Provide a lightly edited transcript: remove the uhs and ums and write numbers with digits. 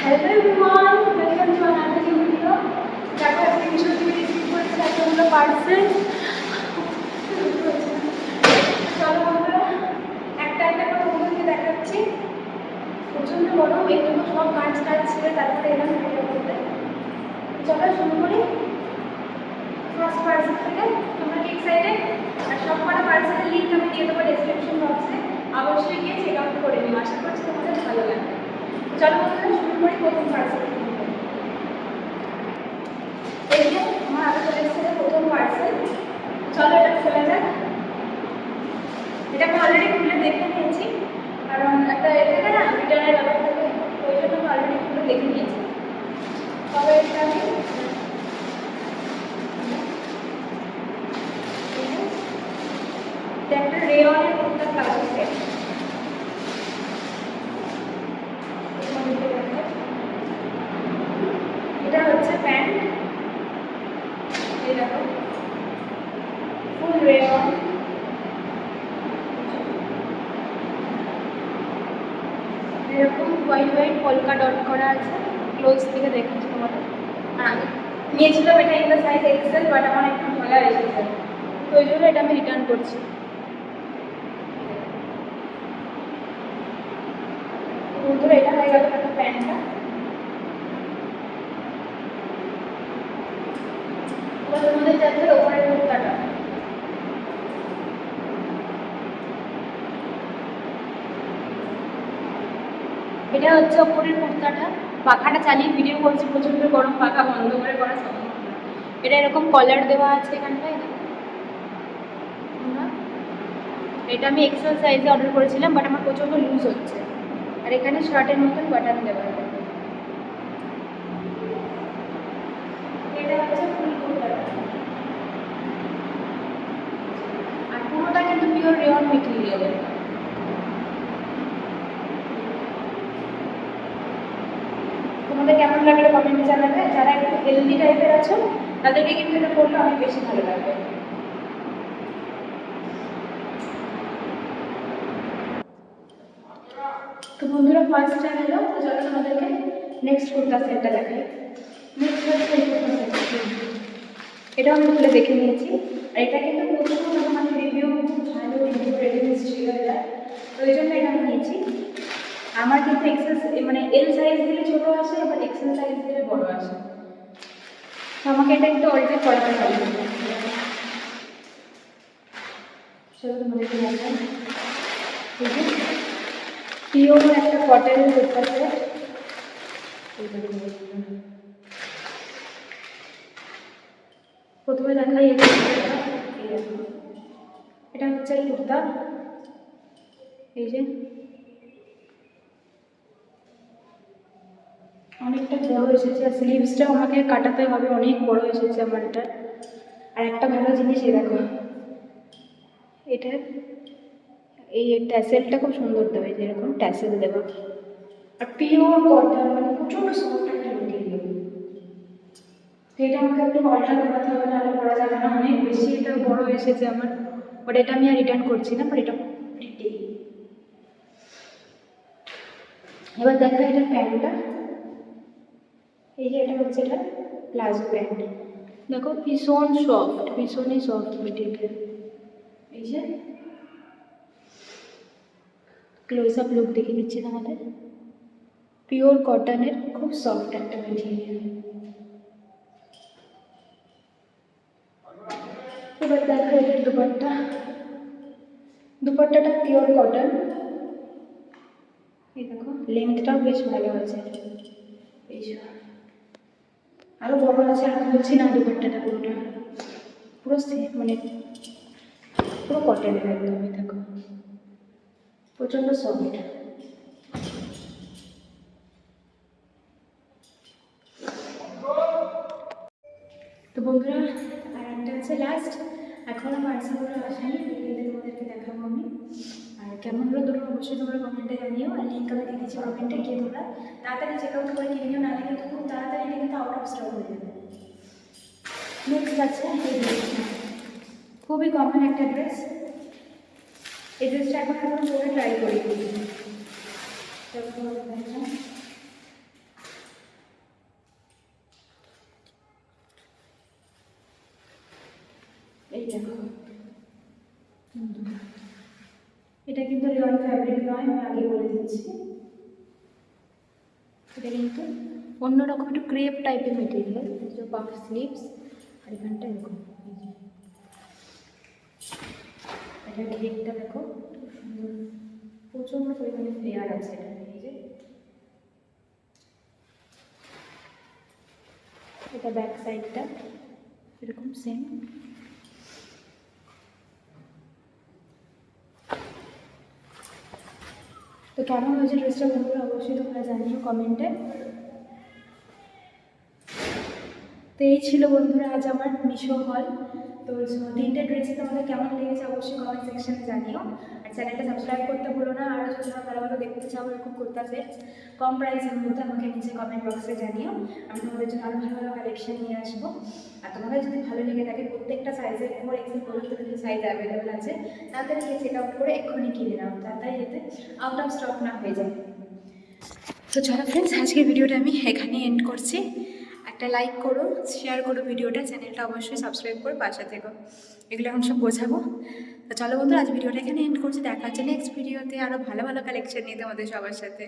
Hello everyone, welcome to another new video. দেখো আজকে মিশো থেকে রিসিভ করেছি এতগুলো পার্সেল। চলো বন্ধুরা, একটা একটা করে তোমাদেরকে দেখাচ্ছি। প্রচণ্ড গরম, এই জন্য সব কাজ ছেড়ে তারপরে এলাম ভিডিও করতে। চলো শুরু করি ফার্স্ট পার্সেল থেকে। তোমরা কি এক্সাইটেড? আর সব কটা পার্সেলের লিঙ্ক আমি দিয়ে দেবো ডেসক্রিপশন বক্সে, অবশ্যই গিয়ে চেক আউট করে নিও। আশা করছি তোমাদের ভালো লাগবে। চলো বন্ধুরা শুরু করি প্রথম পার্সেল। এই যে আমার হাতে চলে এসেছে প্রথম পার্সেল। চলো এটা খোলা যাক। এটা আমি অলরেডি খুলে দেখে নিয়েছি, কারণ একটা এখানে না রিটার্নের ব্যাপার থাকে, ওই জন্য আমি অলরেডি খুলে দেখে নিয়েছি। তবে এটা আমি একটা রেওয়ানের কুর্তা প্লাজো সেট। এটা হচ্ছে প্যান্ট, এই দেখো ফুল রেওয়ান। এরকম হোয়াইট হোয়াইট পলকা ডট করা আছে। ক্লোজ থেকে দেখাচ্ছি তোমাদের। আমি নিয়েছিলাম এটা in the size Excel, but আমার একটু ঢোলা এসেছে, তো ওই জন্য এটা আমি রিটার্ন করছি। বন্ধুরা এটা হয়ে গেল একটা প্যান্টটা। তোমাদের যাচ্ছে ওপরের কুর্তাটা। এটা হচ্ছে ওপরের কুর্তাটা। পাখাটা চালিয়ে ভিডিও করছি, প্রচণ্ড গরম, পাখা বন্ধ করে করা সম্ভব না। এটা এরকম কলার দেওয়া আছে এখানটায়। এটা আমি এক্সেল সাইজে অর্ডার করেছিলাম, বাট আমার প্রচণ্ড লুজ হচ্ছে। আর এখানে শার্টের মতন বাটন দেওয়া আছে। এটা হচ্ছে ফুল কুর্তাটা, আর পুরোটা কিন্তু পিওর রেওয়ান মেটেরিয়ালের। তোমাদের কেমন লাগলো কমেন্টে জানাবে। যারা একটু হেলদি টাইপের আছো তাদেরকে কিন্তু এটা করলে অনেক বেশি ভালো লাগবে। তো বন্ধুরা ফার্স্ট টাইম এলো, তো চলো তোমাদেরকে নেক্সট কুর্তা সেটটা দেখাই। নেক্সট হচ্ছে এই কুর্তা সেটটা। এটাও আমি খুলে দেখে নিয়েছি। আর এটা কিন্তু প্রচুর মানে রিভিউ ভালো রিভিউ রেটিংস ছিল এটা, তো ওই জন্য এটা আমি নিয়েছি। আমার কিন্তু এক্সেল মানে এল সাইজ দিলে ছোটো আসে, আবার এক্সেল সাইজ দিলে বড় আসে, তো আমাকে এটা একটু অল্টার করাতে হবে। চলো তোমাদেরকে দেখাই। পিওর একটা কটনের কুর্তা সেট। প্রথমে দেখাই এটা হচ্ছে এই কুর্তা। এই যে অনেকটা বড় এসেছে, আর স্লিভসটাও আমাকে কাটাতে হবে, অনেক বড় এসেছে আমার এটা। আর একটা ভালো জিনিস এই দেখো, এটা এই ট্যাসেলটা খুব সুন্দর দেবে, যেরকম ট্যাসেল দেওয়া। আর পিওর কটন, মানে প্রচণ্ড সফট একটা মেটেরিয়াল। এটা আমাকে একটু অল্টার করাতে হবে, নাহলে করা যাবে না। অনেক বেশি এটা বড় এসেছে আমার, বাট এটা আমি আর রিটার্ন করছি না। বাট এটা প্রিটি। এবার দেখা এটা প্যান্টটা। এই যে এটা হচ্ছে এটা প্লাজো প্যান্ট। দেখো ভীষণ সফট, ভীষণই সফট মেটেরিয়াল। এই যে ক্লোজ আপ লুক দেখে দিচ্ছি তোমাদের। পিওর কটনের খুব সফট একটা মেটেরিয়াল। এবার দেখো এটার দুপাট্টা। দুপাট্টাটা pure cotton. এই দেখো লেন্থটাও বেশ ভালো আছে। এই আরও বড় আছে, আর বলছি না। দুপাট্টাটা পুরোটা পুরো মানে পুরো কটনের একদমই। দেখো প্রচণ্ড সফট। তো বন্ধুরা আর একটা আছে লাস্ট, এখনও পার্সেলগুলো আসেনি, এগুলো তোমাদেরকে দেখাবো আমি। আর কেমন হলো তোমরা অবশ্যই তোমরা কমেন্টে জানিও, আর লিঙ্ক আমি দিয়ে দিচ্ছি কমেন্টে, গিয়ে তোমরা তাড়াতাড়ি চেক আউট করে কিনে নিও, নাহলে কিন্তু খুব তাড়াতাড়ি এটা কিন্তু আউট অফ স্টক হয়ে যাবে। নেক্সট আছে এই ড্রেসটা, খুবই কমন একটা ড্রেস। এই ড্রেসটা এখন পরে ট্রাই করি। এই দেখো, এটা কিন্তু রিয়ন ফ্যাব্রিক নয়, আমি আগে বলে দিচ্ছি। এটা কিন্তু অন্যরকম একটু ক্রেপ টাইপের মেটেরিয়াল, যে পাফ স্লিভস, আর এখানটা এরকম এটা ঘেরটা দেখো সুন্দর, প্রচণ্ড পরিমাণে ফ্লেয়ার আছে এটা। এই যে এটা ব্যাক সাইডটা এরকম সেম। তো কেমন হয়েছে ড্রেসটা বন্ধুরা অবশ্যই তোমরা জানিও কমেন্টে। তো এই ছিল বন্ধুরা আজ আমার মিশো হল। তো 3টে ড্রেস তোমাদের কেমন লেগেছে অবশ্যই কমেন্ট সেকশনে জানিও। আর চ্যানেলটা সাবস্ক্রাইব করতে ভুলো না। আর যদি তোমরা ভালো ভালো দেখতে চাও এরকম কুর্তা সেট কম প্রাইসের মধ্যে, আমাকে নিচে কমেন্ট বক্সে জানিও। আমি তোমাদের জন্য আরও ভালো ভালো কালেকশন নিয়ে আসবো। আর তোমাদের যদি ভালো লেগে থাকে, প্রত্যেকটা সাইজের 4XL পর্যন্ত যদি সাইজ অ্যাভেলেবেল আছে, তাড়াতাড়ি গিয়ে চেক আউট করে এক্ষুনি কিনে নাও, তাড়াতাড়ি যাতে আউট অফ স্টক না হয়ে যায়। তো চলো ফ্রেন্ডস, আজকের ভিডিওটা আমি এখানেই এন্ড করছি। একটা লাইক করো, শেয়ার করো ভিডিওটা, চ্যানেলটা অবশ্যই সাবস্ক্রাইব করে পাশে থেকো। এগুলো এখন সব বোঝাবো। তো চলো বন্ধু, আজ ভিডিওটা এখানে এন্ড করছি। দেখা হচ্ছে নেক্সট ভিডিওতে আরও ভালো ভালো কালেকশন নিয়ে তোমাদের সবার সাথে।